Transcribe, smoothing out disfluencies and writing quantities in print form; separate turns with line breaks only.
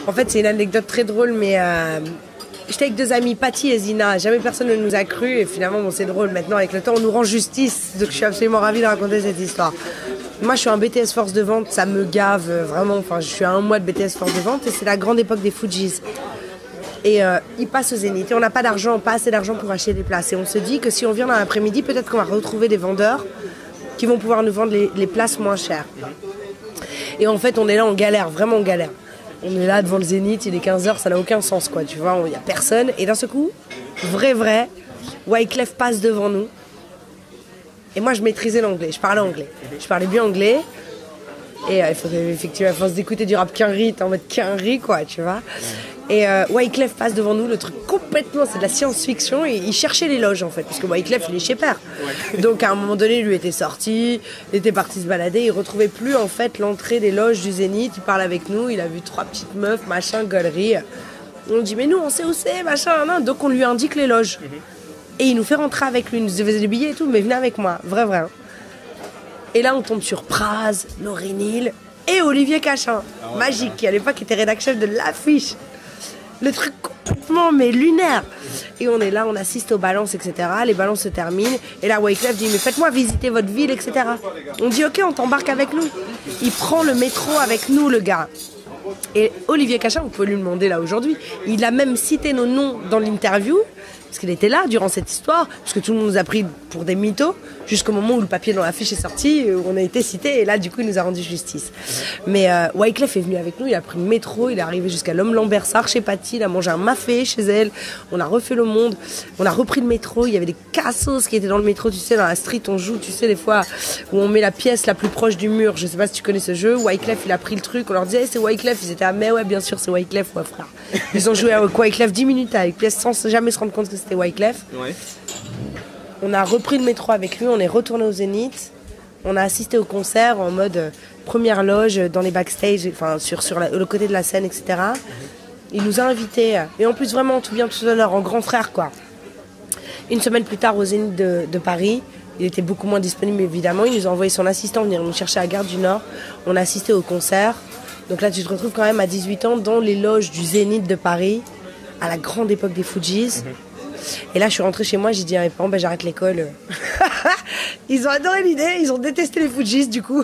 En fait, c'est une anecdote très drôle, mais j'étais avec deux amis, Patty et Zina. Jamais personne ne nous a cru et finalement, bon, c'est drôle. Maintenant, avec le temps, on nous rend justice. Donc, je suis absolument ravie de raconter cette histoire. Moi, je suis un BTS force de vente, ça me gave vraiment. Enfin, je suis à 1 mois de BTS force de vente et c'est la grande époque des Fujis. Et ils passent au Zénith et on n'a pas d'argent, pas assez d'argent pour acheter des places. Et on se dit que si on vient dans l'après-midi, peut-être qu'on va retrouver des vendeurs qui vont pouvoir nous vendre les places moins chères. Et en fait, on est là en galère, vraiment en galère. On est là devant le Zénith, il est 15h, ça n'a aucun sens, quoi. Tu vois, il n'y a personne. Et d'un seul coup, vrai, Wyclef passe devant nous. Et moi, je maîtrisais l'anglais, je parlais anglais. Je parlais bien anglais. Et il faut effectivement, à force d'écouter du rap Quinry, t'es en mode Quinry, quoi, tu vois. Et Wyclef passe devant nous, le truc complètement, c'est de la science-fiction. Et il cherchait les loges, en fait, parce que Wyclef, il est chez père. Donc, à un moment donné, il lui était sorti, il était parti se balader, il retrouvait plus, en fait, l'entrée des loges du Zénith. Il parle avec nous, il a vu 3 petites meufs, machin, gaulerie. On dit, mais nous, on sait où c'est, machin, non. Donc, on lui indique les loges. Et il nous fait rentrer avec lui, il nous faisait des billets et tout, mais venez avec moi, vrai. Hein. Et là, on tombe sur Praz, Laurie Neal et Olivier Cachin, magique, qui à l'époque était rédacteur chef de l'affiche. Le truc complètement, mais lunaire. Et on est là, on assiste aux balances, etc. Les balances se terminent. Et là, Wyclef dit, mais faites-moi visiter votre ville, etc. On dit, ok, on t'embarque avec nous. Il prend le métro avec nous, le gars. Et Olivier Cachin, vous pouvez lui demander là aujourd'hui, il a même cité nos noms dans l'interview, parce qu'il était là durant cette histoire, parce que tout le monde nous a pris pour des mythos, jusqu'au moment où le papier dans l'affiche est sorti, où on a été cité, et là, du coup, il nous a rendu justice. Mais Wyclef est venu avec nous, il a pris le métro, il est arrivé jusqu'à l'Homme Lambersart chez Patty, il a mangé un mafé chez elle, on a refait le monde, on a repris le métro, il y avait des cassos qui étaient dans le métro, tu sais, dans la street, on joue, tu sais, des fois, où on met la pièce la plus proche du mur, je sais pas si tu connais ce jeu, Wyclef, il a pris le truc, on leur disait, hey, c'est Wyclef, ils étaient, ah, mais ouais, bien sûr, c'est Wyclef, ouais, frère. Ils ont joué avec Wyclef 10 minutes avec pièce sans jamais se rendre compte que c'était Wyclef. Ouais. On a repris le métro avec lui, on est retourné au Zénith, on a assisté au concert en mode première loge dans les backstage, enfin sur le côté de la scène, etc. Il nous a invités, et en plus vraiment tout bien, tout honneur, en grand frère, quoi. Une semaine plus tard au Zénith de Paris, il était beaucoup moins disponible évidemment, il nous a envoyé son assistant venir nous chercher à Gare du Nord, on a assisté au concert. Donc là tu te retrouves quand même à 18 ans dans les loges du Zénith de Paris, à la grande époque des Fujis. Et là, je suis rentrée chez moi, j'ai dit à mes parents, j'arrête l'école. Ils ont adoré l'idée, ils ont détesté les Fujis du coup.